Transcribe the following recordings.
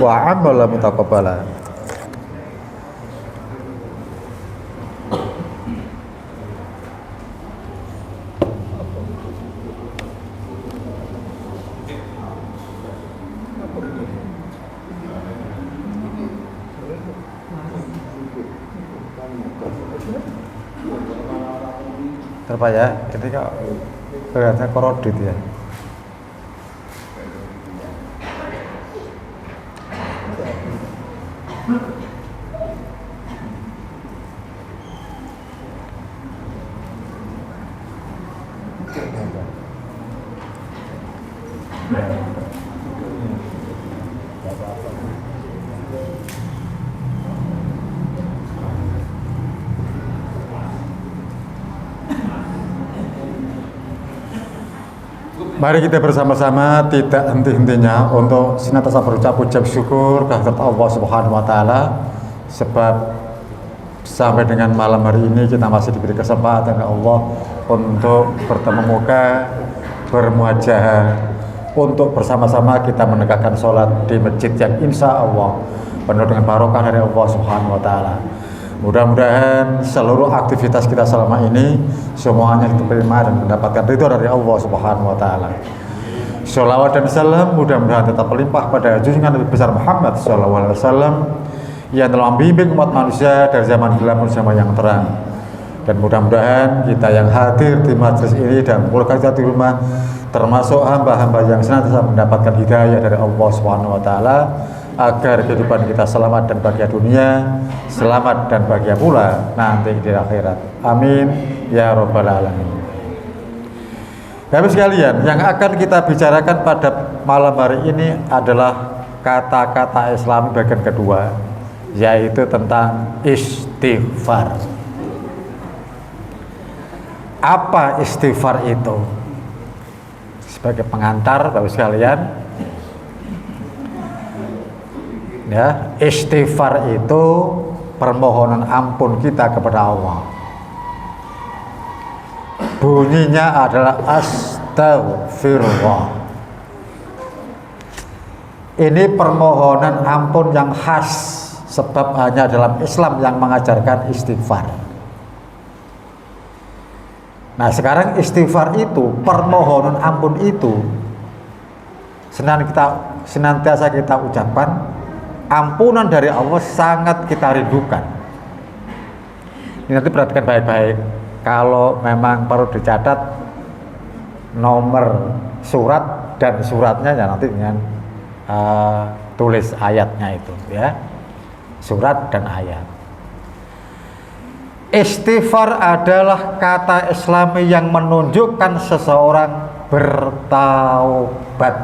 wa amala mutaqabbala. Terpa ya, ketika kelihatannya korodit ya. Mari kita bersama-sama tidak henti-hentinya untuk senantiasa berucap puji syukur kehadirat Allah Subhanahu wa taala, sebab sampai dengan malam hari ini kita masih diberi kesempatan oleh Allah untuk bertemu muka, bermuajahah, untuk bersama-sama kita menegakkan sholat di masjid yang insya Allah penuh dengan barokah dari Allah Subhanahu wa taala. Mudah-mudahan seluruh aktivitas kita selama ini semuanya diterima dan mendapatkan ridho dari Allah Subhanahu wa taala. Sholawat dan salam mudah-mudahan tetap melimpah pada junjungan Nabi besar Muhammad sallallahu alaihi wasallam yang telah membimbing umat manusia dari zaman gelap menuju zaman yang terang. Dan mudah-mudahan kita yang hadir di majelis ini dan keluarga kita di rumah termasuk hamba-hamba yang senantiasa mendapatkan hidayah dari Allah Subhanahu wa taala, agar kehidupan kita selamat dan bahagia dunia, selamat dan bahagia pula nanti di akhirat. Amin ya rabbal alamin. Bapak sekalian, yang akan kita bicarakan pada malam hari ini adalah kata-kata Islam bagian kedua, yaitu tentang istighfar. Apa istighfar itu? Sebagai pengantar Bapak sekalian, ya, istighfar itu permohonan ampun kita kepada Allah. Bunyinya adalah astagfirullah. Ini permohonan ampun yang khas, sebab hanya dalam Islam yang mengajarkan istighfar. Nah, sekarang istighfar itu, permohonan ampun itu senantiasa kita ucapkan. Ampunan dari Allah sangat kita rindukan. Ini nanti perhatikan baik-baik. Kalau memang perlu dicatat nomor surat dan suratnya, ya nanti dengan tulis ayatnya itu, ya, surat dan ayat. Istighfar adalah kata Islami yang menunjukkan seseorang bertaubat,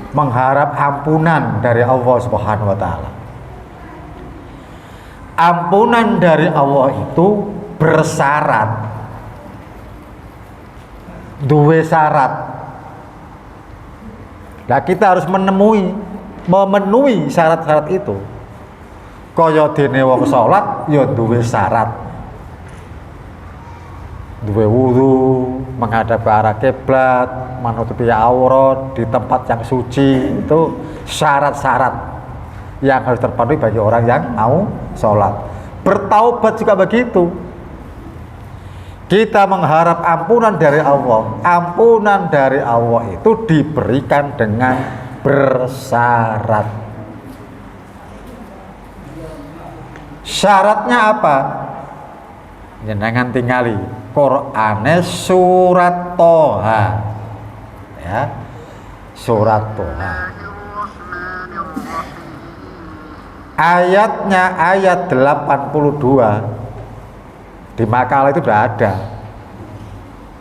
mengharap ampunan dari Allah Subhanahu wa taala. Ampunan dari Allah itu bersyarat, duwe syarat. Nah, kita harus memenuhi syarat-syarat itu. Kaya dene wong salat ya duwe syarat. Duwe wudu, menghadap ke arah kiblat, menutupi aurat di tempat yang suci, itu syarat-syarat yang harus terpenuhi bagi orang yang mau sholat. Bertaubat juga begitu. Kita mengharap ampunan dari Allah. Ampunan dari Allah itu diberikan dengan bersyarat. Syaratnya apa? Jangan tingali Qur'ane surat Toha, ya, surat Toha. Ayatnya ayat 82 di makalah itu sudah ada.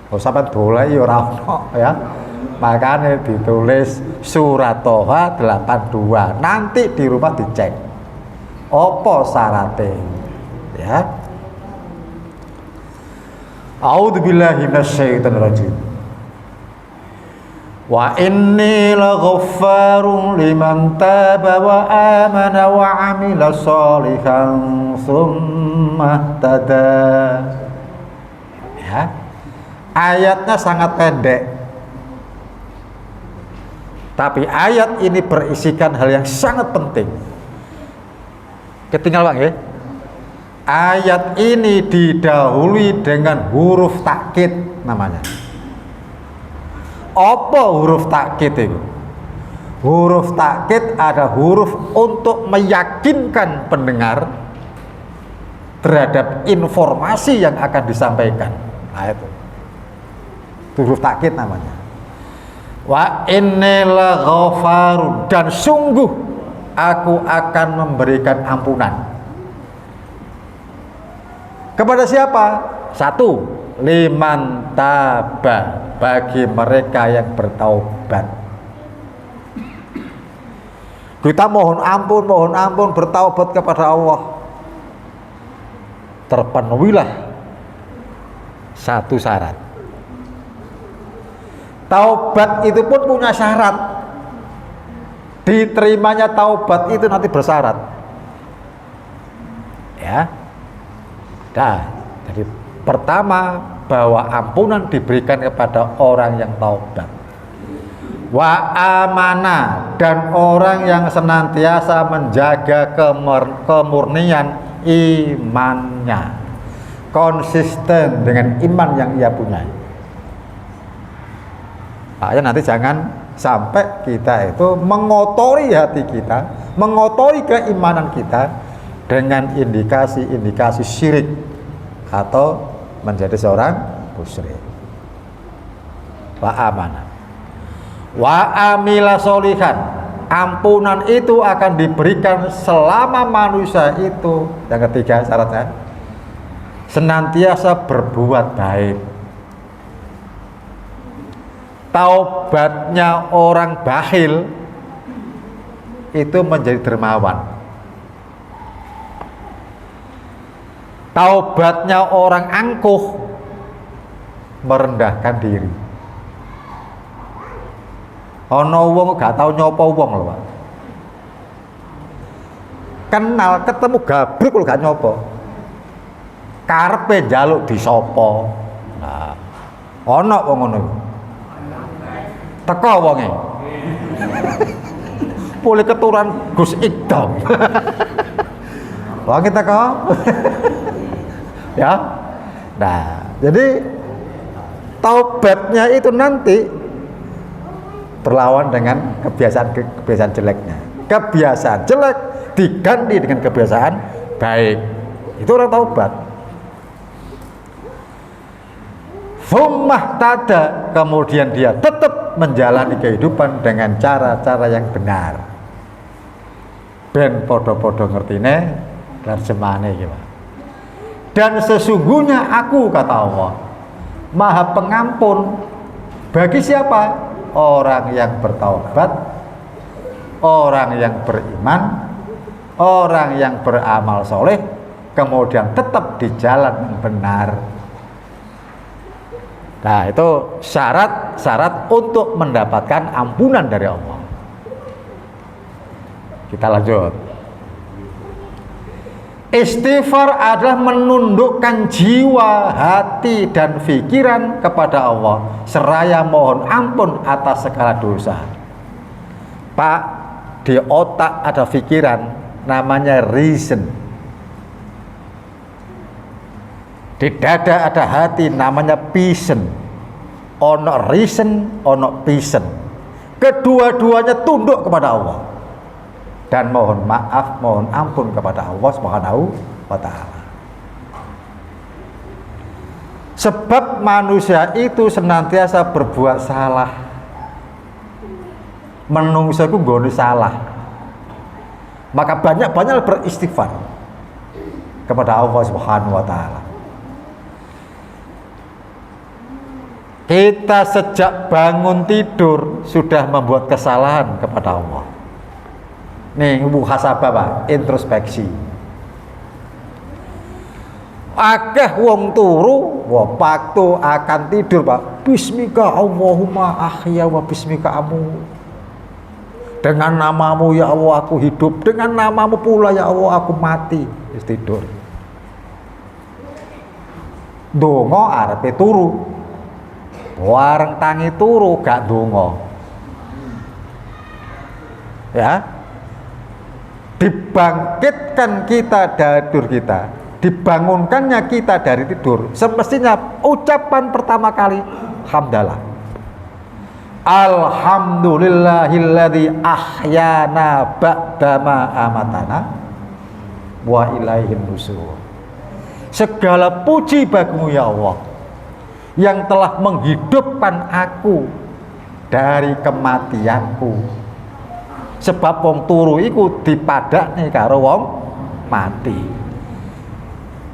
Oh, sampai boleh ora ono, ya. Makanya ditulis surat Toha 82. Nanti di rumah dicek apa syaratnya, ya. A'udzubillahi minasyaitonirrajim. Wa inni laghaffarun liman taba wa amana wa amila sholihan tsumma tada. Ya. Ayatnya sangat pendek. Tapi ayat ini berisikan hal yang sangat penting. Ketinggal Pak ya. Ayat ini didahului dengan huruf takkid namanya. Apa huruf takkid itu? Huruf takkid ada huruf untuk meyakinkan pendengar terhadap informasi yang akan disampaikan. Nah, itu huruf takkid namanya. Wa innal ghafarun, dan sungguh aku akan memberikan ampunan. Kepada siapa? Satu, liman taba, bagi mereka yang bertaubat. Kita mohon ampun bertaubat kepada Allah. Terpenuhilah satu syarat. Taubat itu pun punya syarat. Diterimanya taubat itu nanti bersyarat. Ya. Nah, jadi pertama, bahwa ampunan diberikan kepada orang yang taubat. Wa amana, dan orang yang senantiasa menjaga kemurnian imannya, konsisten dengan iman yang ia punya. Makanya nanti jangan sampai kita itu mengotori hati kita, mengotori keimanan kita dengan indikasi-indikasi syirik atau menjadi seorang musyrik. Wa amana wa amila solihan, ampunan itu akan diberikan selama manusia itu, yang ketiga syaratnya, senantiasa berbuat baik. Taubatnya orang bakhil itu menjadi dermawan. Taubatnya orang angkuh merendahkan diri. Ono wong gak tau nyopo wong lho, Pak. Kenal ketemu gabruk lho gak nyopo. Karepe njaluk disopo. Nah, ono wong ngono. Teko wonge. Boleh keturunan Gus Ikdam. Wong teko. Ya. Nah, jadi taubatnya itu nanti berlawan dengan kebiasaan jeleknya. Kebiasaan jelek diganti dengan kebiasaan baik. Itu orang taubat. Fummah tada, kemudian dia tetap menjalani kehidupan dengan cara-cara yang benar. Ben podo-podo ngertine terjemahane iki, Pak. Dan sesungguhnya aku, kata Allah, Maha Pengampun bagi siapa? Orang yang bertaubat, orang yang beriman, orang yang beramal soleh, kemudian tetap di jalan yang benar. Nah, itu syarat-syarat untuk mendapatkan ampunan dari Allah. Kita lanjut. Istighfar adalah menundukkan jiwa, hati, dan pikiran kepada Allah seraya mohon ampun atas segala dosa. Pak, di otak ada pikiran namanya reason. Di dada ada hati namanya passion. Ono reason, ono passion. Kedua-duanya tunduk kepada Allah dan mohon maaf, mohon ampun kepada Allah Subhanahu wa ta'ala. Sebab manusia itu senantiasa berbuat salah. Menungso iku nggone salah. Maka banyak-banyak beristighfar kepada Allah Subhanahu wa ta'ala. Kita sejak bangun tidur sudah membuat kesalahan kepada Allah. Nih, muhasabah, Pak, introspeksi. Akeh wong turu, waktu akan tidur, Pak. Bismika Allahumma ahya wa bismika amu. Dengan namamu ya Allah aku hidup, dengan namamu pula ya Allah aku mati. Tidur. Donga arepe turu. Wareng tangi turu gak donga. Ya, dibangkitkan kita dari tidur kita, dibangunkannya kita dari tidur, semestinya ucapan pertama kali hamdalah. Alhamdulillahilladzi ahyana ba'dama amatana wa ilaihin nusur. Segala puji bagimu ya Allah yang telah menghidupkan aku dari kematianku. Sebab wong turu iku dipadakne karo wong mati.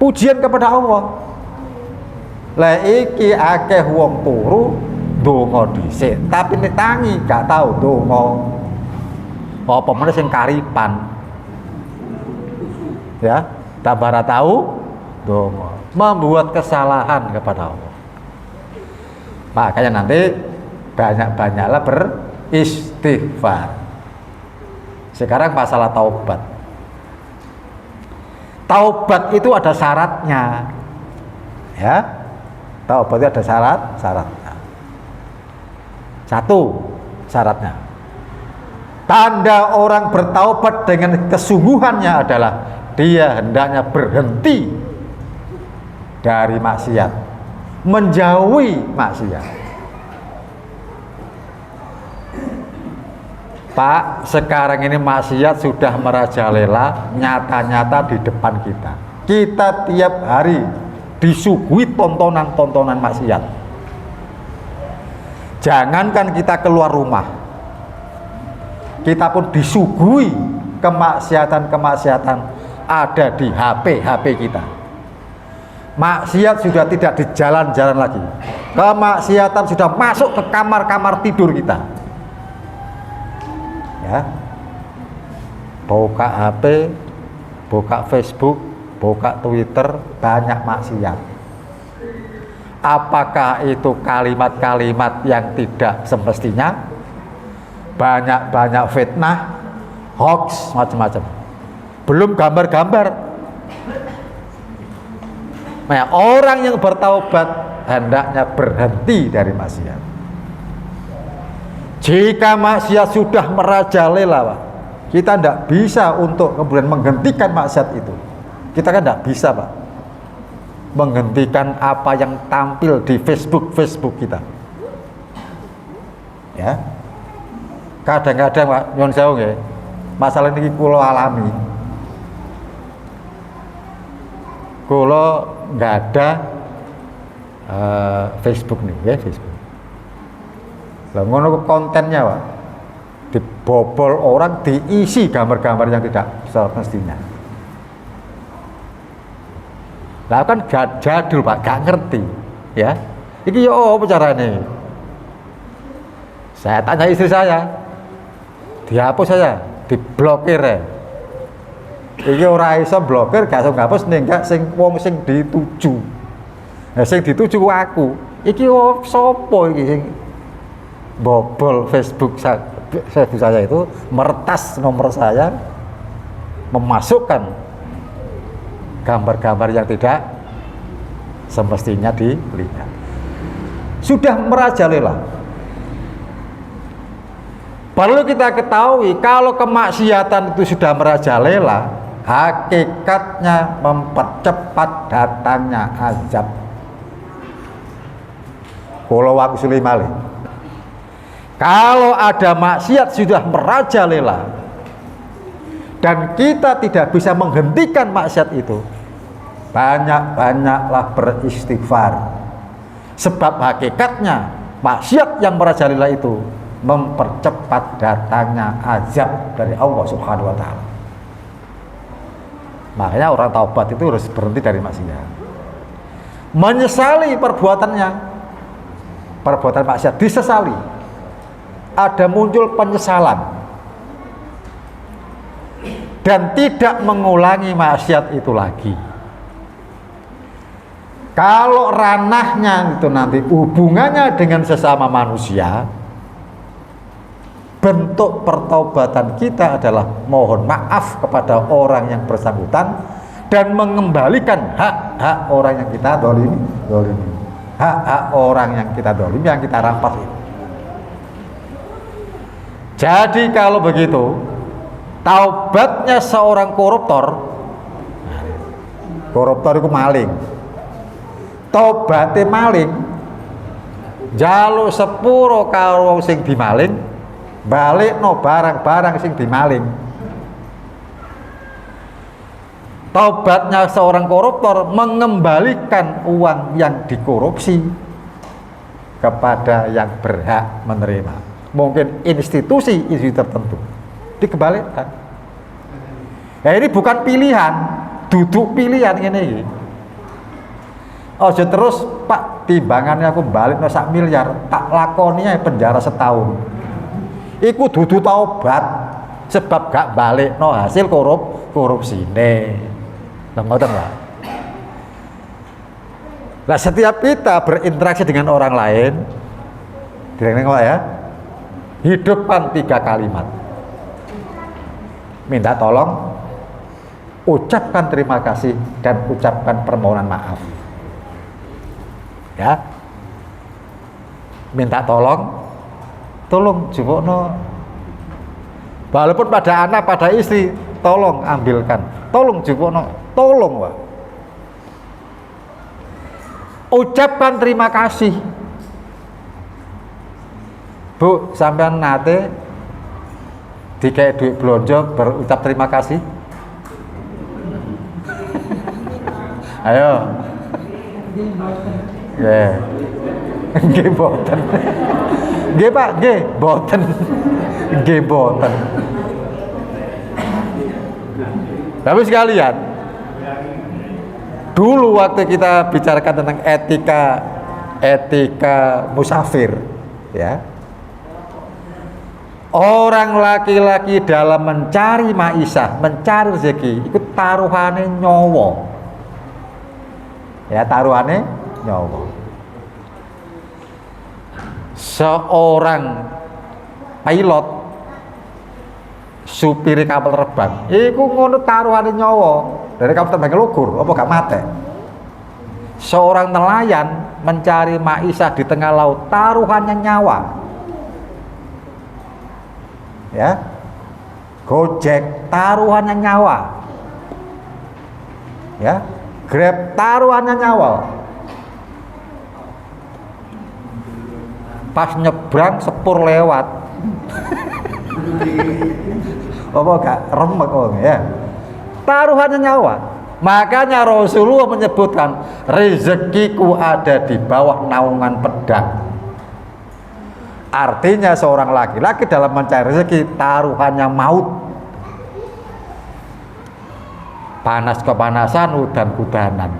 Pujian kepada Allah. Lah iki akeh wong turu ndonga dhisik, tapi nek tangi gak tau ndonga. Apa meneh sing karipan. Ya, tabara tahu ndonga, membuat kesalahan kepada Allah. Makanya nanti banyak-banyaklah beristighfar. Sekarang masalah taubat. Taubat itu ada syaratnya. Ya. Taubat itu ada syaratnya. Satu syaratnya. Tanda orang bertaubat dengan kesungguhannya adalah dia hendaknya berhenti dari maksiat, menjauhi maksiat. Pak, sekarang ini maksiat sudah merajalela nyata-nyata di depan kita. Kita tiap hari disuguhi tontonan-tontonan maksiat. Jangankan kita keluar rumah, kita pun disuguhi kemaksiatan-kemaksiatan ada di HP kita. Maksiat sudah tidak di jalan-jalan lagi. Kemaksiatan sudah masuk ke kamar-kamar tidur kita. Ya, buka HP, buka Facebook, buka Twitter, banyak maksiat. Apakah itu kalimat-kalimat yang tidak semestinya? Banyak-banyak fitnah, hoax, macam-macam. Belum gambar-gambar. Nah, orang yang bertaubat hendaknya berhenti dari maksiat. Jika maksiat sudah merajalela, Pak, kita tidak bisa untuk kemudian menghentikan maksiat itu. Kita kan tidak bisa, Pak, menghentikan apa yang tampil di Facebook kita. Ya, kadang-kadang Pak, nyon sewu nggih, masalah ini kula alami. Kula nggak ada Facebook nih, ya Facebook. Lah ngono kontennya, Pak, dibobol orang, diisi gambar-gambar yang tidak semestinya. Lah kan jadul, Pak, gak ngerti, ya. Iki yo apa carane? Saya tanya istri saya, dihapus saya, diblokir ya. Iki ora iso blokir, gak iso ngapus ning gak sing wong sing dituju. Nah, sing dituju aku. Iki sapa iki sing bobol Facebook saya itu, meretas nomor saya, memasukkan gambar-gambar yang tidak semestinya dilihat. Sudah merajalela. Perlu kita ketahui, kalau kemaksiatan itu sudah merajalela, hakikatnya mempercepat datangnya azab. Kula wangsuli malih. Kalau ada maksiat sudah merajalela dan kita tidak bisa menghentikan maksiat itu, banyak-banyaklah beristighfar. Sebab hakikatnya maksiat yang merajalela itu mempercepat datangnya azab dari Allah Subhanahu wa taala. Makanya orang taubat itu harus berhenti dari maksiat. Menyesali perbuatannya, perbuatan maksiat disesali. Ada muncul penyesalan dan tidak mengulangi maksiat itu lagi. Kalau ranahnya itu nanti hubungannya dengan sesama manusia, bentuk pertaubatan kita adalah mohon maaf kepada orang yang bersangkutan dan mengembalikan hak-hak orang yang kita dolimi. Hak-hak orang yang kita dolimi, yang kita rampas itu. Jadi kalau begitu, Taubatnya seorang koruptor itu maling. Taubate maling njaluk sepuro karo wong sing dimaling, balikno barang-barang sing dimaling. Taubatnya seorang koruptor mengembalikan uang yang dikorupsi kepada yang berhak menerima. Mungkin institusi tertentu dikembalikan. Ya ini bukan pilihan, duduk pilihan ini. Ojo terus Pak, timbangannya aku balik no 1 miliar, tak lakoni penjara setahun. Iku dudu taubat, sebab gak balik no hasil korupsi ne. Ngoten lah. Nah, setiap kita berinteraksi dengan orang lain, direng-reng ya, hidupkan 3 kalimat. Minta tolong, ucapkan terima kasih, dan ucapkan permohonan maaf. Ya, minta tolong jupukno, walaupun pada anak, pada istri, tolong ambilkan, tolong jupukno, tolong Pak. Ucapkan terima kasih. Bu, sampean nate dikai duit belanja berucap terima kasih? Ayo. Nggih. Nggih boten. Nggih Pak, nggih boten. Nggih boten. Tapi sekalian, dulu waktu kita bicarakan tentang etika musafir, ya. Orang laki-laki dalam mencari maisha, mencari rezeki, ikut taruhane nyawa. Ya, taruhane nyawa. Seorang pilot, supir kapal terbang, iku ngono taruhane nyawa. Dari kapal terbang lugur, apa gak mate? Seorang nelayan mencari maisha di tengah laut, taruhannya nyawa. Ya, Gojek taruhannya nyawa. Ya, Grab taruhannya nyawa. Pas nyebrang sepur lewat. Apa gak remek ya? Taruhannya nyawa. Makanya Rasulullah menyebutkan rezekiku ada di bawah naungan pedang. Artinya seorang laki-laki dalam mencari rezeki taruhannya maut. Panas kepanasan, udan-udanan.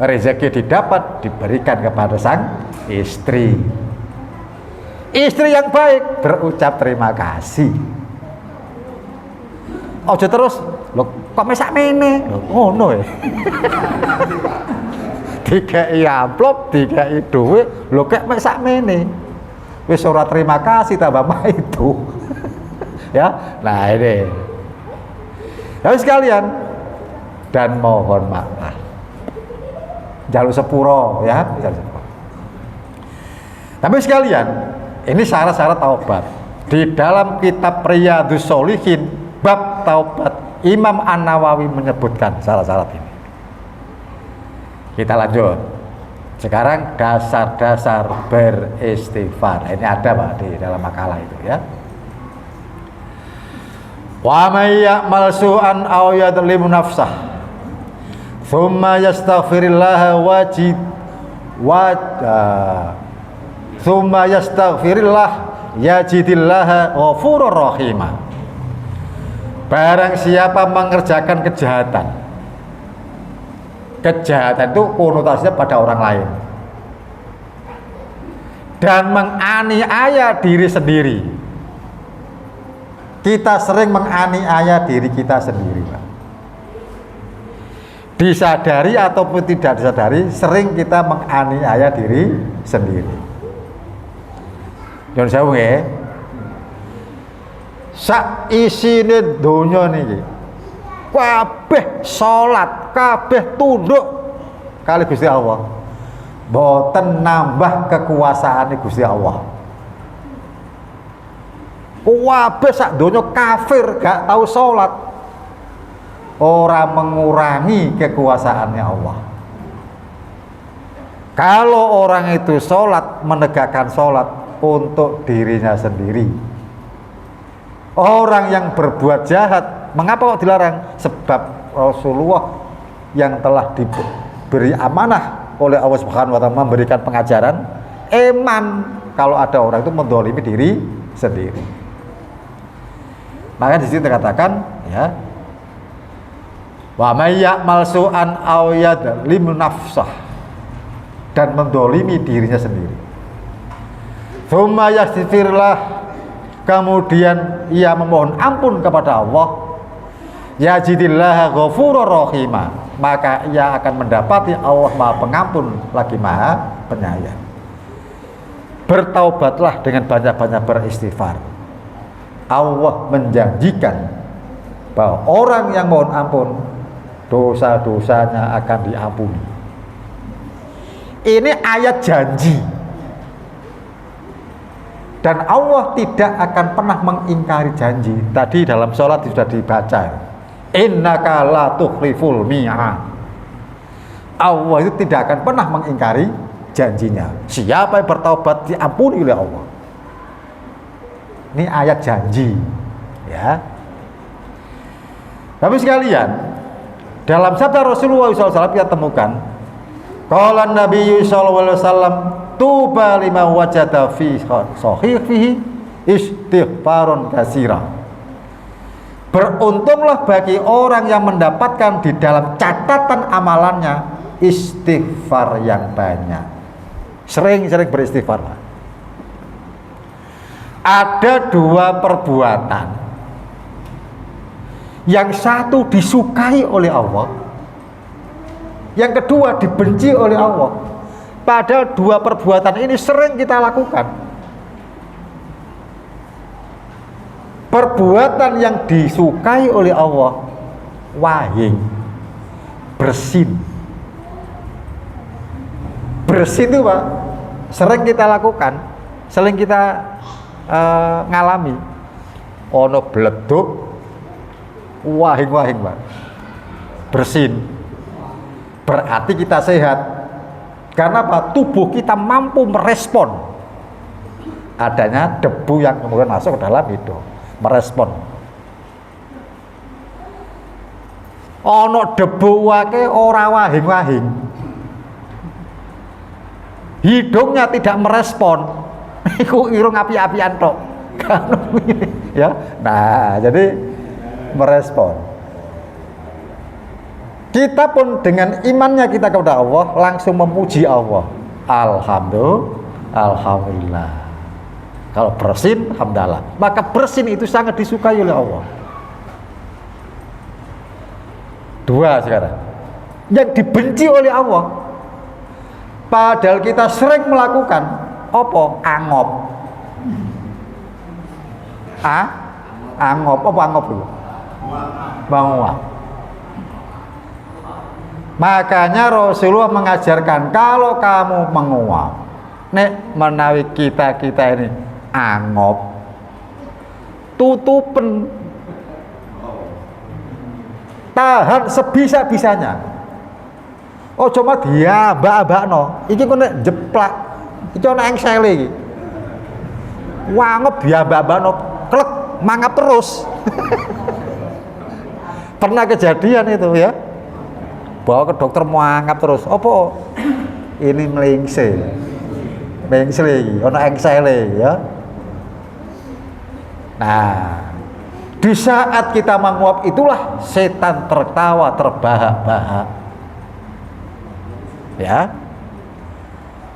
Rezeki didapat diberikan kepada sang istri. Istri yang baik berucap terima kasih. Ojo terus, loh kok mesak mene? Oh no ya. Dikai amplop, dikai duit, loh kok mesak mene? Wis ora terima kasih tambah itu. Ya, nah ini. Habis sekalian, dan mohon maaf. Jalur sepuro ya, jalur sepuro. Tapi sekalian, ini syarat-syarat taubat. Di dalam kitab Riyadhus Shalihin bab taubat, Imam An-Nawawi menyebutkan syarat-syarat ini. Kita lanjut. Sekarang dasar-dasar beristighfar. Ini ada Pak di dalam makalah itu ya. Wa may ya'mal su'an aw yadlimu nafsah thumma yastaghfirillah thumma yastaghfirillah yajidillaha ghafurur rahimah. Barang siapa mengerjakan kejahatan, kejahatan itu konotasinya pada orang lain dan menganiaya diri sendiri. Kita sering menganiaya diri kita sendiri, Pak. Disadari ataupun tidak disadari, sering kita menganiaya diri sendiri. Jangan saya nggih. Sak isine donya niki kabeh salat, kabeh tunduk kali Gusti Allah. Boten nambah kekuasaan Gusti Allah. Kabeh sak donya kafir gak tahu sholat, ora mengurangi kekuasaannya Allah. Kalau orang itu sholat, menegakkan sholat untuk dirinya sendiri. Orang yang berbuat jahat, mengapa kok dilarang? Sebab Rasulullah yang telah diberi amanah oleh Allah Subhanahu wa Ta'ala memberikan pengajaran, kalau ada orang itu mendolimi diri sendiri. Maka di sini dikatakan, ya, wa may ya'mal su'an aw yadlim nafsah, dan mendolimi dirinya sendiri. Tsumma yastaghfirullah, kemudian ia memohon ampun kepada Allah, yajidillaha ghafurur rahima, maka ia akan mendapati Allah Maha Pengampun lagi Maha Penyayang. Bertaubatlah dengan banyak-banyak beristighfar. Allah menjanjikan bahwa orang yang mohon ampun, dosa-dosanya akan diampuni. Ini ayat janji. Dan Allah tidak akan pernah mengingkari janji. Tadi dalam sholat sudah dibaca, innaka la tukhliful mi'ad. Allah itu tidak akan pernah mengingkari janjinya. Siapa yang bertaubat diampuni oleh Allah. Ini ayat janji, ya. Tapi sekalian, dalam sabda Rasulullah SAW kita temukan, qala Nabi SAW, tuba lima wajada fi sahihihi istighfarun katsira. Beruntunglah bagi orang yang mendapatkan di dalam catatan amalannya istighfar yang banyak. Sering-sering beristighfar. Ada dua perbuatan, yang satu disukai oleh Allah, yang kedua dibenci oleh Allah. Padahal dua perbuatan ini sering kita lakukan. Perbuatan yang disukai oleh Allah, wahing, bersin. Bersin itu Pak, sering kita lakukan, sering kita ngalami. Ono bleduk, wahing-wahing Pak, bersin. Berarti kita sehat. Karena apa? Tubuh kita mampu merespon adanya debu yang kemudian masuk ke dalam hidung, merespon. Ono debu wake ora wahing-wahing, hidungnya tidak merespon, iku irung api-apian tok. Ya, nah jadi merespon. Kita pun dengan imannya kita kepada Allah langsung memuji Allah. Alhamdulillah. Kalau bersin, alhamdulillah. Maka bersin itu sangat disukai oleh Allah. Dua sekarang. Yang dibenci oleh Allah. Padahal kita sering melakukan apa? Angop. Angop apa angop dulu? Menguap. Makanya Rasulullah mengajarkan kalau kamu menguap, nek menawi kita ini angop, tutupen, tahan sebisa-bisanya. Oh cuma dia mbak-mbakno, iki kok nek jeplak, iki ana engsele iki. Wangop dia mbak-mbakno, klek mangap terus. Pernah kejadian itu ya. Bawa ke dokter mau angkat terus, apa? Ini melingsel lagi, ono engsele ya. Nah, di saat kita menguap itulah setan tertawa terbahak-bahak. Ya.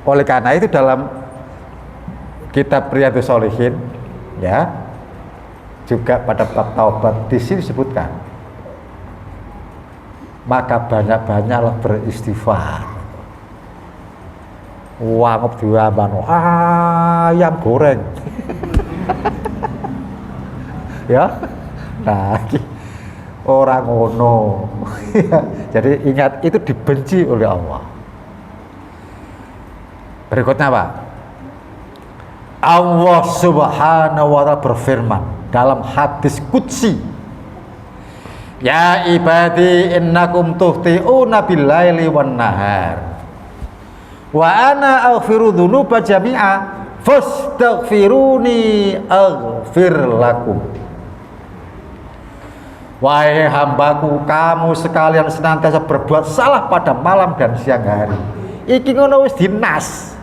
Oleh karena itu dalam kitab Riyadhus Shalihin, ya, juga pada bab taubat di sini disebutkan. Maka banyak-banyaklah beristighfar. Wangop diwamano ayam goreng. Ya. Nah, orang ngono. Jadi ingat itu dibenci oleh Allah. Berikutnya Pak. Allah Subhanahu wa ta'ala berfirman dalam hadis qudsi, ya ibadi innakum tuhti'una bil-laili wan nahar wa ana aghfiru dzunuba jami'a fastaghfiruni aghfir lakum. Wahai hambaku, kamu sekalian senantiasa berbuat salah pada malam dan siang hari. Iki ngono wis dinas.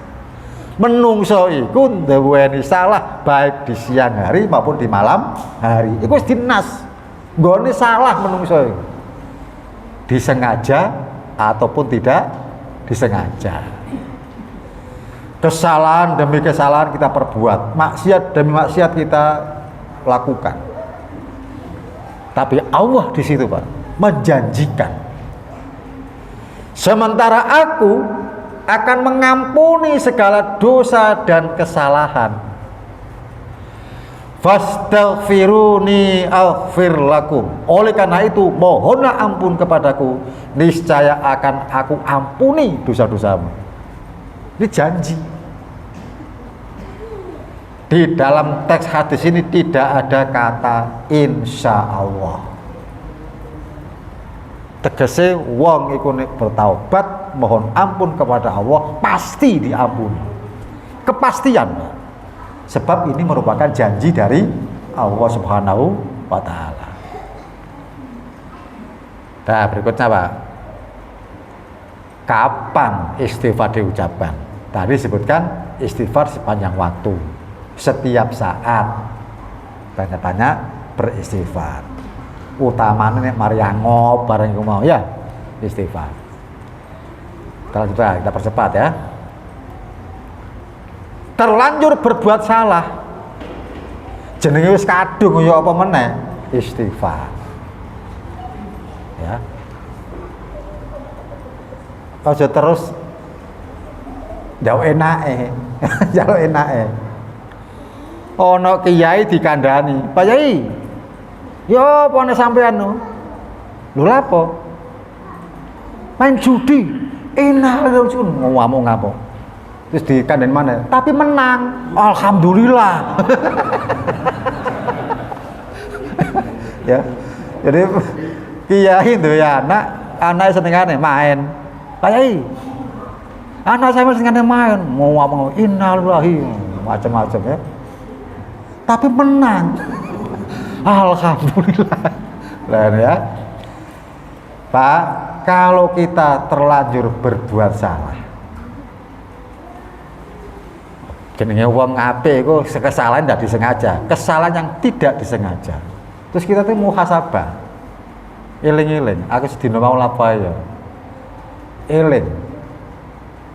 Menungso iku nduweni salah baik di siang hari maupun di malam hari. Iku wis dinas. Nggone salah menungso iku. Disengaja ataupun tidak disengaja. Kesalahan demi kesalahan kita perbuat, maksiat demi maksiat kita lakukan. Tapi Allah di situ, Pak, menjanjikan, sementara aku akan mengampuni segala dosa dan kesalahan. Fastaghfiruni aghfir lakum. Oleh karena itu, mohonlah ampun kepadaku, niscaya akan aku ampuni dosa-dosamu. Ini janji. Di dalam teks hadis ini tidak ada kata insya Allah. Tegese wong iku nek bertaubat mohon ampun kepada Allah pasti diampuni. Kepastian. Sebab ini merupakan janji dari Allah Subhanahu wa ta'ala. Nah, berikutnya Pak, kapan istighfar diucapkan? Tadi sebutkan istighfar sepanjang waktu, setiap saat banyak-banyak beristighfar. Utamanya nek mari angop bareng iku mau ya istighfar. Kita percepat ya. Terlanjur berbuat salah, jenenge wis kadung ya apa meneh istighfar. Ya. Aja terus jauh enake, jauh enake. Ono kiai dikandani, Pak Yai, yo apa nek sampean no? Lho lapo? Main judi, enak lho ngomong ngapo. Terus dikandani mana? Tapi menang, alhamdulillah. Ya, jadi kiai itu ya anak senengane main, Pak Yai, anak saya senengane main, ngomong innalillahi macam-macam ya. Tapi menang, alhamdulillah. Lah ya, Pak, kalau kita terlanjur berbuat salah, jenenge wong apik iku kesalahan tidak disengaja, kesalahan yang tidak disengaja. Terus kita tuh muhasabah, eling-eling, aku sedina mau apa ya, eling,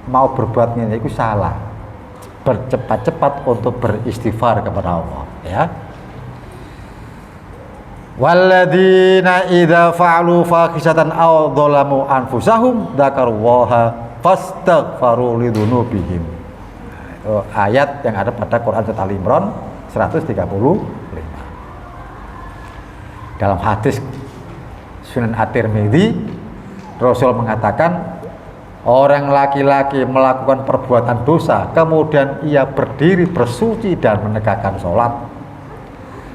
mau berbuat ngene iku salah. Bercepat-cepat untuk beristighfar kepada Allah ya. Walladzina idza fa'alu fahisatan aw dzalamu anfusahum dzakarullaha fastaghfaru lidzunubihim. Ayat yang ada pada Quran Surat Al-Imran 135. Dalam hadis Sunan At-Tirmidzi, Rasul mengatakan, orang laki-laki melakukan perbuatan dosa, kemudian ia berdiri bersuci dan menegakkan sholat,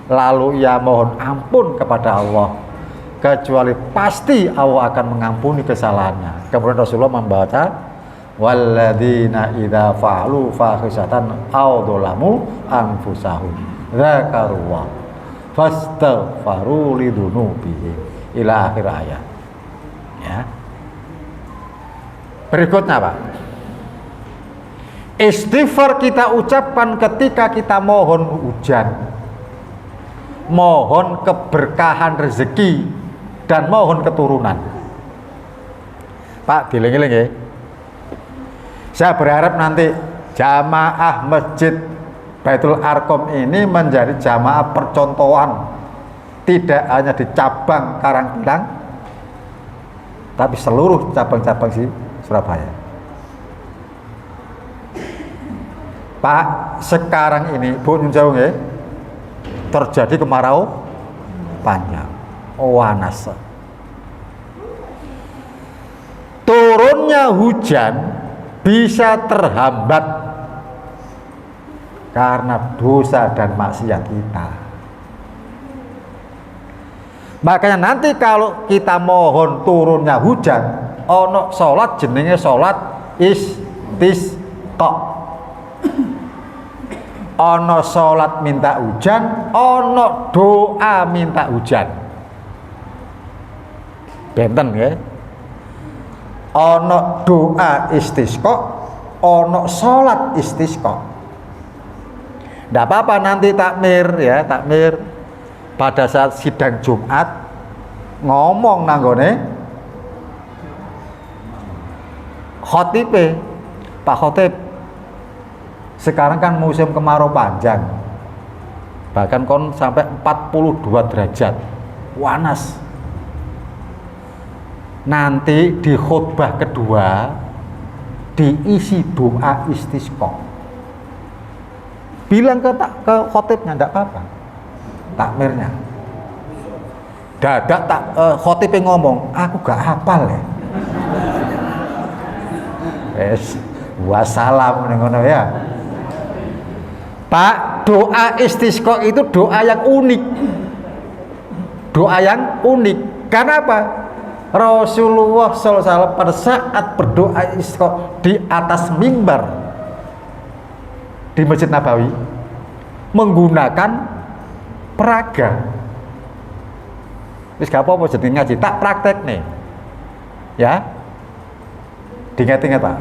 lalu ia mohon ampun kepada Allah, kecuali pasti Allah akan mengampuni kesalahannya. Kemudian Rasulullah membaca, walladzina idza fa'alu fahisatan aw dzalamu anfusahum dzakarullah fastaghfaru lidzunubihim ila akhir ayat. Ya. Berikutnya Pak, istighfar kita ucapkan ketika kita mohon hujan, mohon keberkahan rezeki, dan mohon keturunan. Pak, dieling-eling ya. Saya berharap nanti jamaah Masjid Baitul Arqam ini menjadi jamaah percontohan, tidak hanya di cabang Karangpilang, tapi seluruh cabang-cabang sih Surabaya. Pak, sekarang ini Bu Nyun Sewu nggih, terjadi kemarau panjang, wanas. Turunnya hujan bisa terhambat karena dosa dan maksiat kita. Makanya nanti kalau kita mohon turunnya hujan, ono sholat jenenge sholat istisqa. Ono sholat minta hujan, ono doa minta hujan. Benten ya. Ono doa istisqa, ono sholat istisqa. Tidak apa-apa nanti takmir ya, takmir pada saat sidang Jumat ngomong nanggone khotibe, Pak Khotib, sekarang kan musim kemarau panjang, bahkan kon sampai 42 derajat panas. Nanti di khutbah kedua diisi doa istisqa. Bilang ke khotibnya, enggak apa-apa, takmirnya. Dadak khotibnya ngomong, aku gak hafal ya. Wassalam ngono ya. Pak, doa istisqa itu doa yang unik. Doa yang unik. Karena apa? Rasulullah SAW pada saat berdoa istisqa di atas mimbar di Masjid Nabawi menggunakan peraga. Wis gak apa-apa jadi ngaji, tak praktek nih. Ya. Diingat-ingat Pak.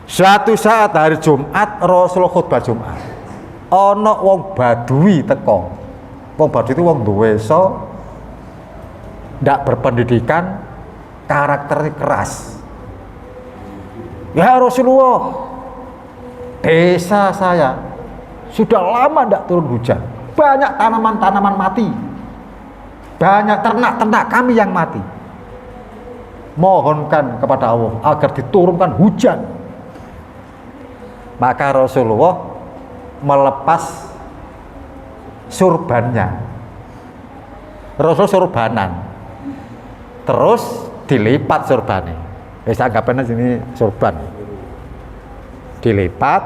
Suatu saat hari Jumat Rasulullah khutbah Jumat. Ana wong Badui teko. Wong Badui itu wong duwesa, ndak berpendidikan, karakternya keras. Ya Rasulullah, desa saya sudah lama ndak turun hujan. Banyak tanaman-tanaman mati. Banyak ternak-ternak kami yang mati. Mohonkan kepada Allah agar diturunkan hujan. Maka Rasulullah melepas surbannya. Rasul surbanan. Terus dilipat surbannya. Anggapannya sini surban. Dilipat,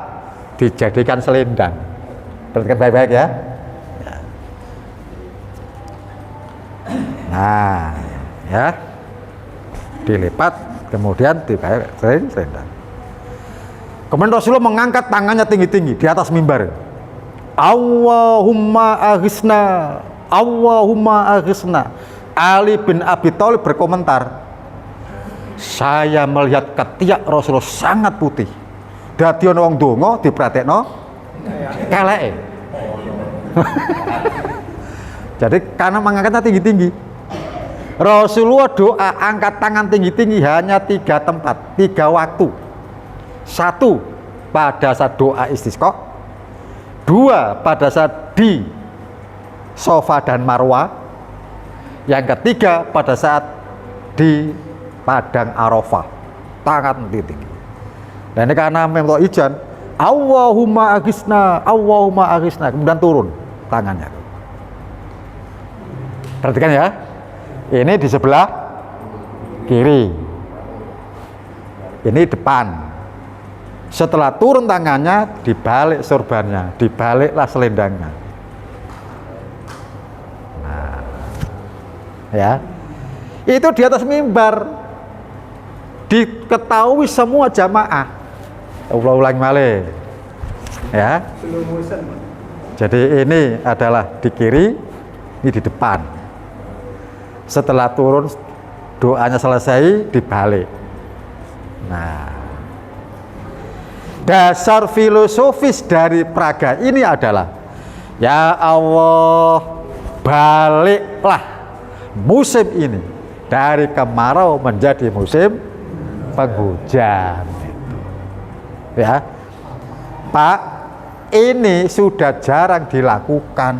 dijadikan selendang. Perhatikan baik-baik ya. Nah, ya. Dilipat, kemudian dipakai selendang. Kemudian Rasulullah mengangkat tangannya tinggi-tinggi di atas mimbar. Allahumma aghisna, Allahumma aghisna. Ali bin Abi Thalib berkomentar, saya melihat ketiak Rasulullah sangat putih. Dadi ana wong donga dipratekno keleke. Jadi karena mengangkatnya tinggi-tinggi. Rasulullah doa angkat tangan tinggi-tinggi hanya 3 tempat, 3 waktu. 1 pada saat doa istisqa, 2 pada saat di Safa dan Marwah, yang ketiga pada saat di Padang Arafah, tangan tinggi. Dan ini karena memang hujan, Allahumma aghisna, Allahumma aghisna, kemudian turun tangannya. Perhatikan ya, ini di sebelah kiri, ini depan. Setelah turun tangannya, dibalik surbannya, dibaliklah selendangnya. Nah, ya, itu di atas mimbar, diketahui semua jamaah. Ulang malih, ya. Jadi ini adalah di kiri, ini di depan. Setelah turun, doanya selesai, dibalik. Nah, dasar filosofis dari peraga ini adalah, ya Allah, baliklah musim ini dari kemarau menjadi musim penghujan. Ya, Pak, ini sudah jarang dilakukan.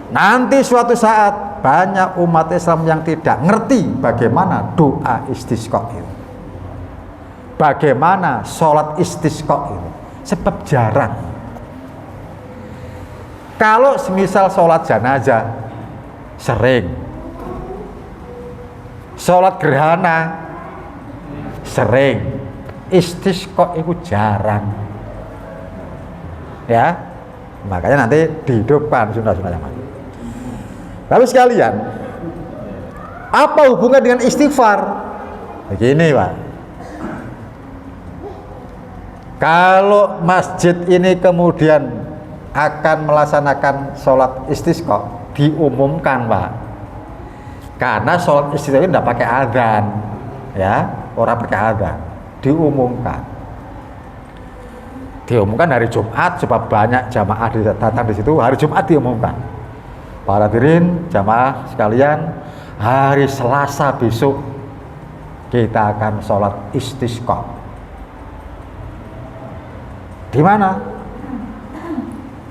Nanti suatu saat banyak umat Islam yang tidak ngerti bagaimana doa istisqa itu, bagaimana sholat istisqa itu, sebab jarang. Kalau semisal sholat jenazah sering, sholat gerhana sering, istisqa itu jarang. Ya, makanya nanti dihidupkan sunnah-sunnah yang mati. Lalu sekalian, apa hubungan dengan istighfar? Begini Pak, kalau masjid ini kemudian akan melaksanakan sholat istisqa, diumumkan Pak, karena sholat istisqa ini tidak pakai adzan, ya, orang pakai adzan, diumumkan hari Jumat supaya banyak jamaah datang di situ. Hari Jumat diumumkan, para hadirin jamaah sekalian, hari Selasa besok kita akan sholat istisqa. Di mana?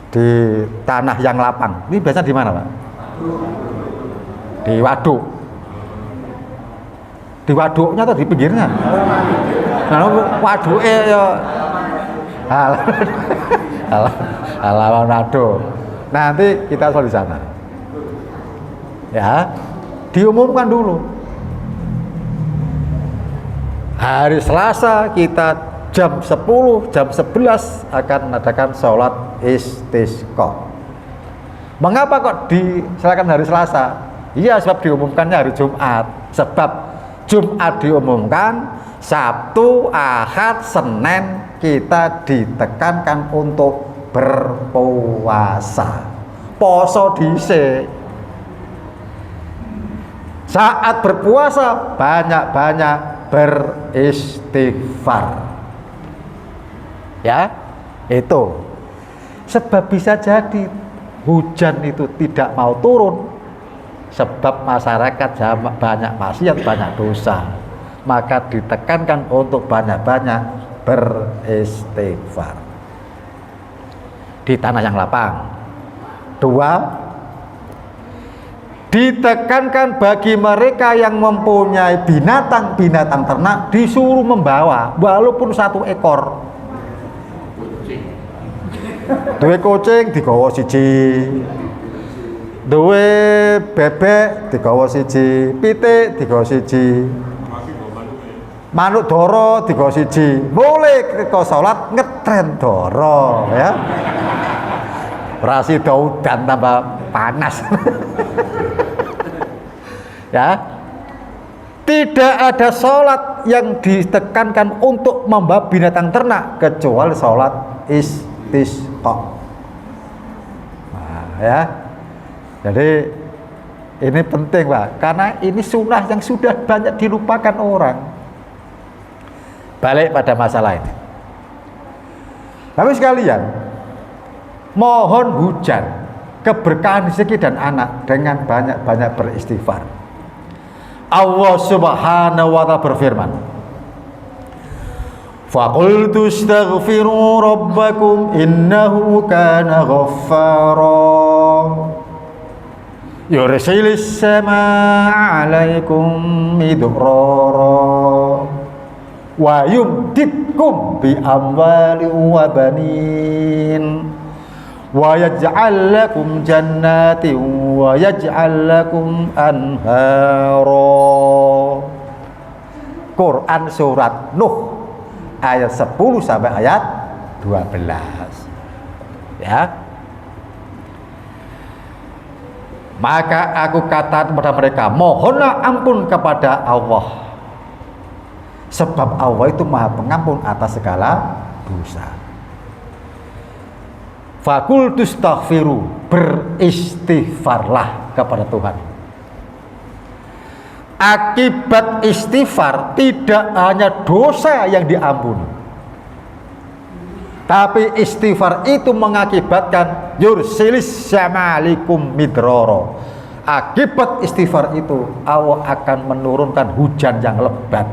Di tanah yang lapang. Ini biasanya di mana Pak? Di waduk. Di waduknya atau di pinggirnya? Nah, waduknya ya halaman waduk. Nanti kita sholat di sana. Ya, diumumkan dulu. Hari Selasa kita jam 10, jam 11 akan mengadakan sholat istisqa. Mengapa kok diserahkan hari Selasa? Iya, sebab diumumkannya hari Jumat. Sebab Jumat diumumkan, Sabtu, Ahad, Senin kita ditekankan untuk berpuasa. Poso dhisik. Saat berpuasa banyak-banyak beristighfar. Ya, itu. Sebab bisa jadi hujan itu tidak mau turun sebab masyarakat banyak maksiat, banyak dosa. Maka ditekankan untuk banyak-banyak beristighfar di tanah yang lapang. 2, ditekankan bagi mereka yang mempunyai binatang-binatang ternak disuruh membawa walaupun 1 ekor. Duwe kucing digawa siji, duwe bebek digawa siji, pitik digawa siji, manuk doro digawa siji. Boleh kok salat ngetren doro ya. Rasi udan tambah panas. Ya. Tidak ada sholat yang ditekankan untuk membawa binatang ternak kecuali sholat istisqa. Nah, ya. Jadi ini penting Pak, karena ini sunnah yang sudah banyak dilupakan orang. Balik pada masalah ini. Tapi sekalian, mohon hujan, keberkahan rezeki dan anak dengan banyak-banyak beristighfar. Allah Subhanahu wa ta'ala berfirman, faqultu astaghfiru rabbakum innahu kana ghaffara yursilis samaa 'alaikum midrara wa yumditkum bi amwalin wa banin wa yaj'al lakum jannatin wa yaj'al lakum anhara. Quran surat Nuh ayat 10 sampai ayat 12. Ya. Maka aku katakan kepada mereka, mohonlah ampun kepada Allah, sebab Allah itu Maha Pengampun atas segala dosa. Fakultu astaghfiru, beristighfarlah kepada Tuhan. Akibat istighfar tidak hanya dosa yang diampuni, tapi istighfar itu mengakibatkan yursilis samalikum midroro. Akibat istighfar itu Allah akan menurunkan hujan yang lebat.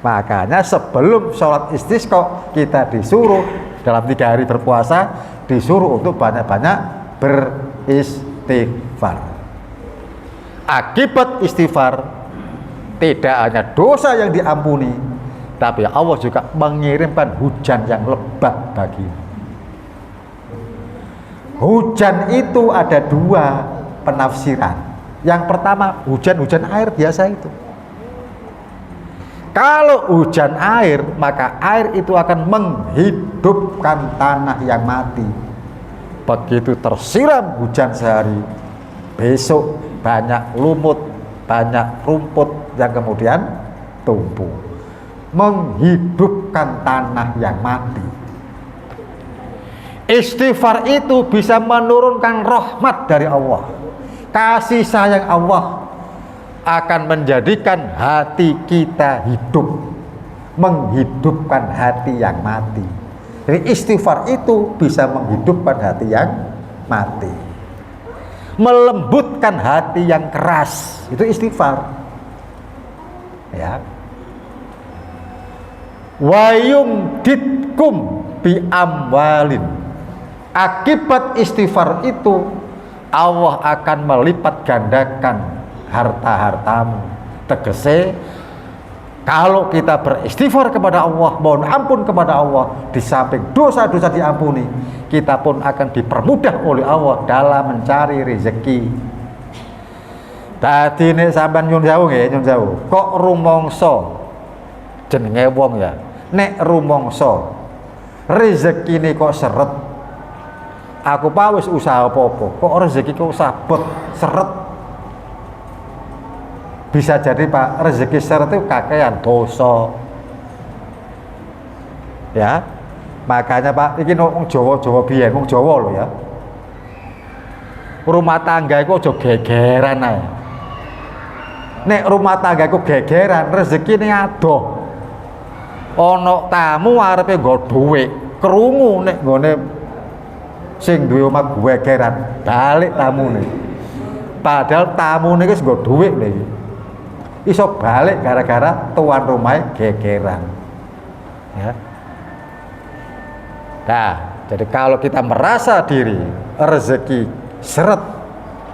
Makanya sebelum sholat istisqa kita disuruh dalam 3 hari berpuasa, disuruh untuk banyak-banyak beristighfar. Akibat istighfar tidak hanya dosa yang diampuni, tapi Allah juga mengirimkan hujan yang lebat bagi. Hujan itu ada 2 penafsiran. Yang pertama, hujan air biasa itu. Kalau hujan air, maka air itu akan menghidupkan tanah yang mati. Begitu tersiram hujan sehari, besok banyak lumut, banyak rumput yang kemudian tumbuh, menghidupkan tanah yang mati. Istighfar itu bisa menurunkan rahmat dari Allah. Kasih sayang Allah akan menjadikan hati kita hidup, menghidupkan hati yang mati. Jadi istighfar itu bisa menghidupkan hati yang mati, melembutkan hati yang keras. Itu istighfar. Ya. Wa yumditkum bi amwalin. Akibat istighfar itu Allah akan melipat gandakan harta-hartamu. Tegese kalau kita beristighfar kepada Allah, mohon ampun kepada Allah, di samping dosa-dosa diampuni, kita pun akan dipermudah oleh Allah dalam mencari rezeki. Tadi nek sampean nyun sewu nggih, nyun sewu. Kok rumangsa jenenge wong ya. Nek rumangsa rezekine kok seret. Aku pawis usaha apa-apa, kok rezeki kok sabot, seret. Bisa jadi Pak, rezeki seret itu kakean dosa. Ya. Makanya Pak, iki wong Jawa-Jawa biyen, wong Jawa lho ya. Rumah tangga iku aja gegeran ae. Nek rumah tangga iku gegeran, rezekine adoh. Ana tamu arepe nggo dhuwit, krungu nek nggone sing duwe omah gegeran, balik tamune. Padahal tamune wis nggo dhuwit lho iki. Iso balik gara-gara tuan rumahnya gegeran. Ya. Nah, jadi kalau kita merasa diri rezeki seret,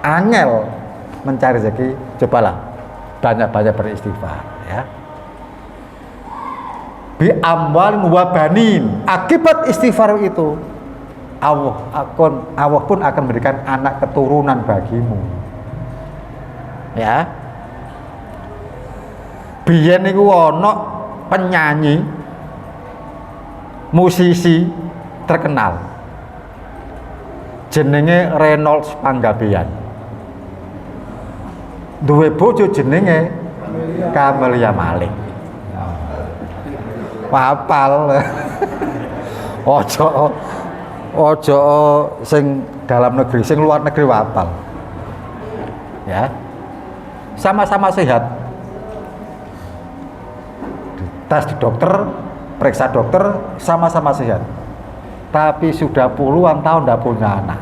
angel mencari rezeki, cobalah banyak-banyak beristighfar, ya. Bi amwalin wa banin. Akibat istighfar itu Allah pun akan memberikan anak keturunan bagimu. Ya. Biyen niku ana penyanyi musisi terkenal jenenge Reynolds Panggabean, duwe bojo jenenge Camelia Malik. Wapal ojo sing dalam negeri, sing luar negeri wapal. Ya, sama-sama sehat. Tes di dokter, periksa dokter, sama-sama sehat. Tapi sudah puluhan tahun tidak punya anak.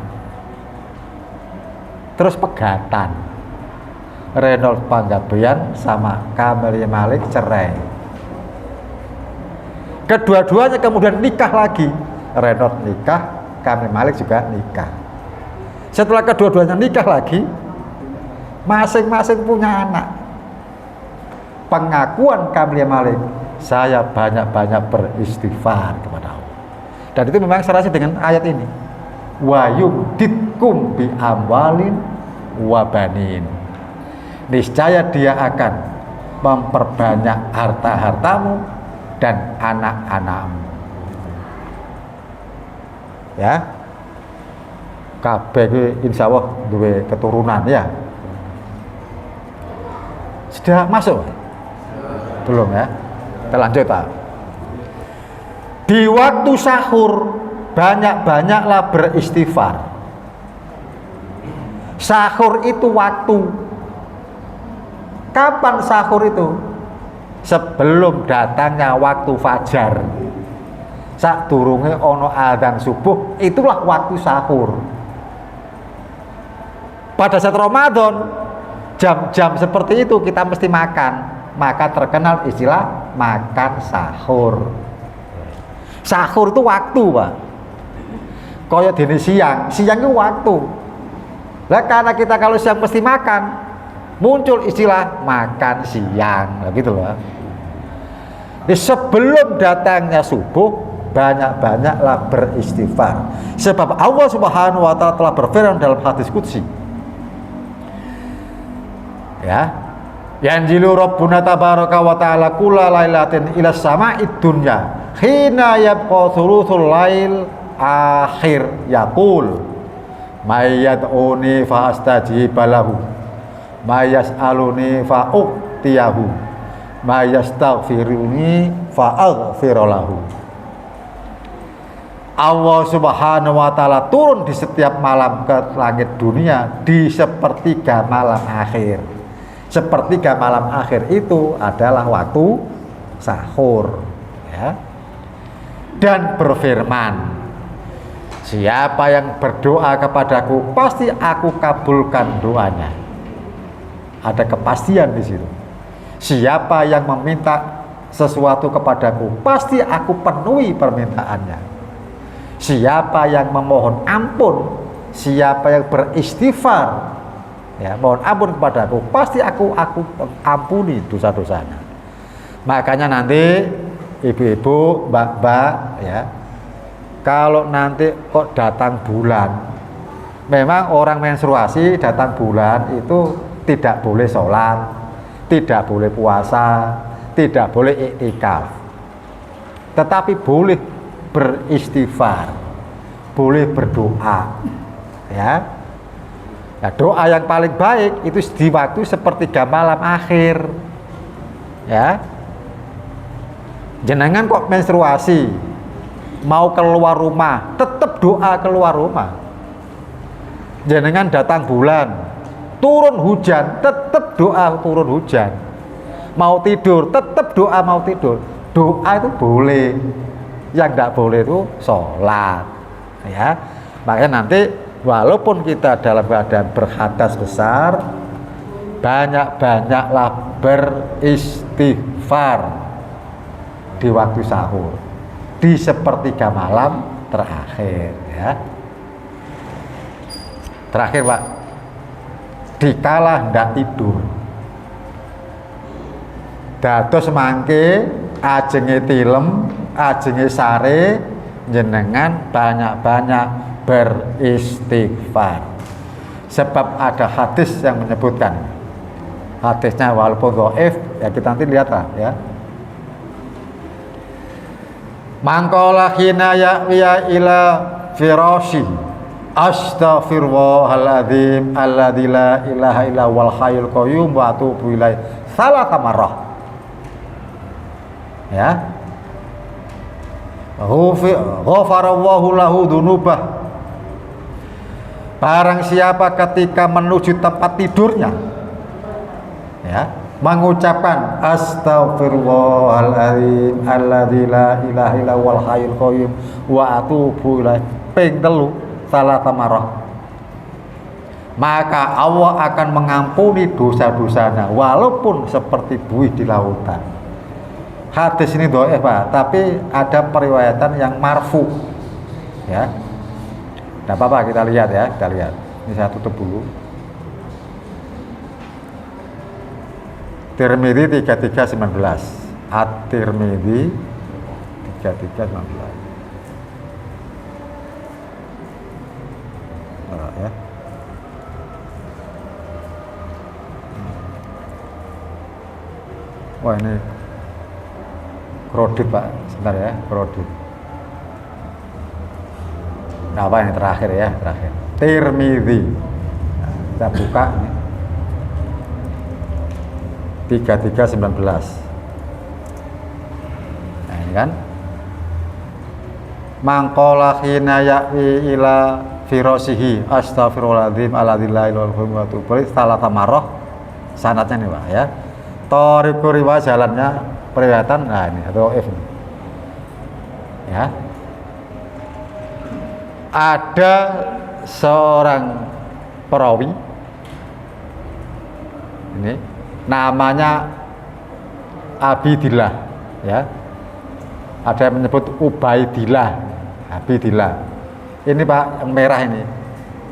Terus pegatan. Reynolds Panggabean sama Camelia Malik cerai. Kedua-duanya kemudian nikah lagi. Reynolds nikah, Camelia Malik juga nikah. Setelah kedua-duanya nikah lagi, masing-masing punya anak. Pengakuan Camelia Malik, saya banyak-banyak beristighfar kepada Allah. Dan itu memang serasi dengan ayat ini. Wa yumditkum bi amwalin wa banin. Niscaya dia akan memperbanyak harta-hartamu dan anak-anakmu. Ya. Kabeh kuwi insyaallah duwe keturunan ya. Sudah masuk? Belum ya? Kita lanjut Pak. Di waktu sahur banyak-banyaklah beristighfar. Sahur itu waktu. Kapan sahur itu? Sebelum datangnya waktu fajar. Sadurunge ono adzan subuh, itulah waktu sahur. Pada saat Ramadan, jam-jam seperti itu kita mesti makan. Maka terkenal istilah makan sahur. Sahur itu waktu Pak. Kaya dene siang itu waktu. Lah karena kita kalau siang mesti makan, muncul istilah makan siang, gitu loh. Jadi sebelum datangnya subuh, banyak-banyaklah beristighfar. Sebab Allah Subhanahu wa taala telah berfirman dalam hadis qudsi. Ya. Yanzilu Rabbuna tabaraka wa ta'ala kulla lailatin ila sama'id dunya hina yabqa thuluthul lail akhir yaqul may yad'uni fa astajiba lahu may yas'aluni fa u'tiyahu may yastaghfiruni fa aghfir lahu. Allah subhanahu wa ta'ala turun di setiap malam ke langit dunia di sepertiga malam akhir. Sepertiga malam akhir itu adalah waktu sahur, ya. Dan berfirman, siapa yang berdoa kepadaku pasti aku kabulkan doanya. Ada kepastian di situ. Siapa yang meminta sesuatu kepadaku pasti aku penuhi permintaannya. Siapa yang memohon ampun, siapa yang beristighfar, ya, mohon ampun kepadaku, pasti aku ampuni dosa-dosanya. Makanya nanti ibu-ibu, mbak-mbak, ya, kalau nanti kok datang bulan, memang orang menstruasi datang bulan itu tidak boleh sholat, tidak boleh puasa, tidak boleh iktikaf, tetapi boleh beristighfar, boleh berdoa, ya. Nah, doa yang paling baik itu di waktu sepertiga malam akhir, ya. Jenengan kok menstruasi, mau keluar rumah, tetap doa keluar rumah. Jenengan datang bulan, turun hujan, tetap doa turun hujan. Mau tidur, tetap doa mau tidur. Doa itu boleh. Yang tidak boleh itu sholat, ya. Makanya nanti walaupun kita dalam keadaan berhadas besar, banyak-banyaklah beristighfar di waktu sahur, di sepertiga malam terakhir, ya. Terakhir, Pak, dikala ndak tidur, dados mangke ajenge tilem, ajenge sare, jenengan banyak-banyak beristighfar. Sebab ada hadis yang menyebutkan, hadisnya walaupun dhaif, ya kita nanti lihatlah, ya. Mangkola hina ya'wiya ila firashi astaghfirullahaladzim alladzi la ilaha illa wal hayyul qayyum wa atubu ilaihi salata marrah, ya. Ghafarallahu lahu dzunubah. Barang siapa ketika menuju tempat tidurnya, ya, mengucapkan astaghfirullahaladzim alladzi la ilaha illa wal hayyul qayyum wa atubu ilaihi ping 3 salata marrah, maka Allah akan mengampuni dosa-dosanya walaupun seperti buih di lautan. Hadis ini dhaif, Pak, tapi ada periwayatan yang marfu, ya. Tidak apa-apa, kita lihat, ya, kita lihat. Ini saya tutup dulu. Tirmidzi 3319, At-Tirmidzi 3319. Ya. Wah, ini kredit, Pak, sebentar, ya, kredit. Nah, apa ini terakhir, ya, terakhir. Tirmidzi. Nah, kita buka ini. 3319. Nah, ini kan. Mangqala hina ya'wi ila firasihi astaghfirullahaladzim alladzi la ilaha illa huwa salata marrah. Sanadnya nih, Pak, ya. Thariqu riwayat jalannya periwayatan, nah ini atau F ini, ya. Ada seorang perawi ini namanya Abidillah, ya. Ada yang menyebut Ubaidillah, Abidillah. Ini, Pak, yang merah ini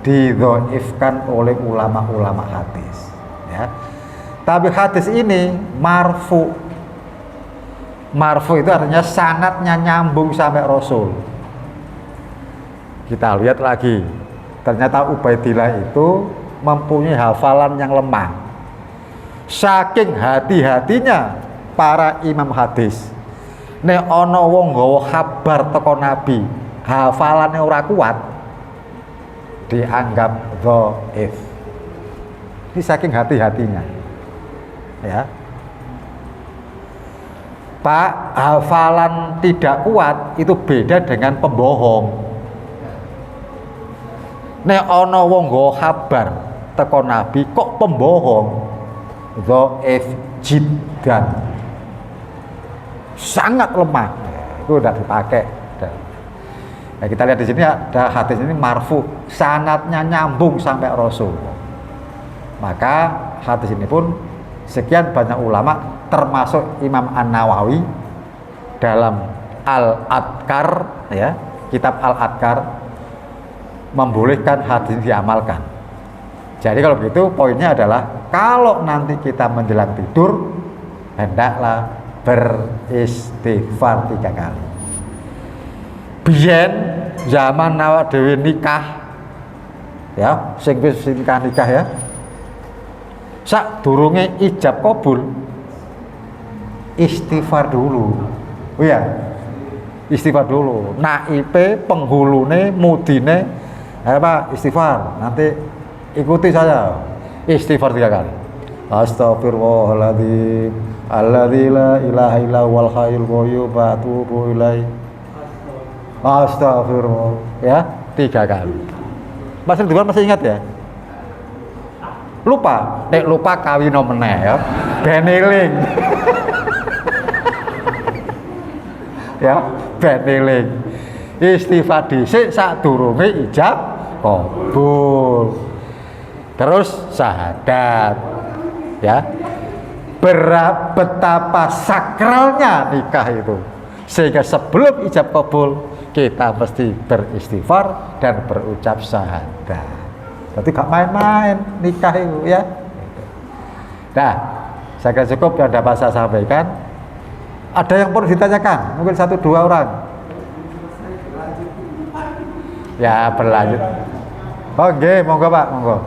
didhaifkan oleh ulama-ulama hadis, ya. Tapi hadis ini marfu. Marfu itu artinya sanadnya nyambung sampai Rasul. Kita lihat lagi, ternyata Ubaidillah itu mempunyai hafalan yang lemah. saking hati-hatinya para imam hadis. Nek ana wong nggawa kabar teko Nabi, hafalane ora kuat, dianggap dhaif. Ini saking hati-hatinya. Ya. Pak, hafalan tidak kuat itu beda dengan pembohong. Nek ana wong nggawa kabar teko Nabi kok pembohong, dhaif jiddan. Sangat lemah. Itu udah dipakai. Nah, kita lihat di sini ada hadis ini marfu, sanadnya nyambung sampai Rasul. Maka hadis ini pun sekian banyak ulama termasuk Imam An-Nawawi dalam Al-Adkar, ya, kitab Al-Adkar membolehkan hadis ini diamalkan. Jadi kalau begitu poinnya adalah kalau nanti kita menjelang tidur hendaklah beristighfar 3 kali. Biyen zaman awak dhewe nikah, ya, sing wis nikah ya. Sak durunge ijab kabul, istighfar dulu. Oh ya, istighfar dulu. Naipe, penghulune, mudine, apa istighfar. Nanti ikuti saya. Istighfar 3 kali. Astaghfirullahaladzim alladzi la ilaha illa huwal hayyul qayyum wa atubu ilaihi. Astaghfirullah, ya, 3 kali. Mas Ridwan masih ingat ya? Lupa, nek lupa kawino meneh ya. Ben eling. Ya, ben eling. Istighfar dhisik sadurunge ijab kabul. Terus syahadat. Ya. Betapa sakralnya nikah itu, sehingga sebelum ijab kabul kita mesti beristighfar dan berucap syahadat. Jadi gak main-main nikah itu, ya. Nah, saya kira cukup yang dapat saya sampaikan. Ada yang perlu ditanyakan? Mungkin 1-2 orang. Ya, berlanjut. Oke, monggo Pak, monggo.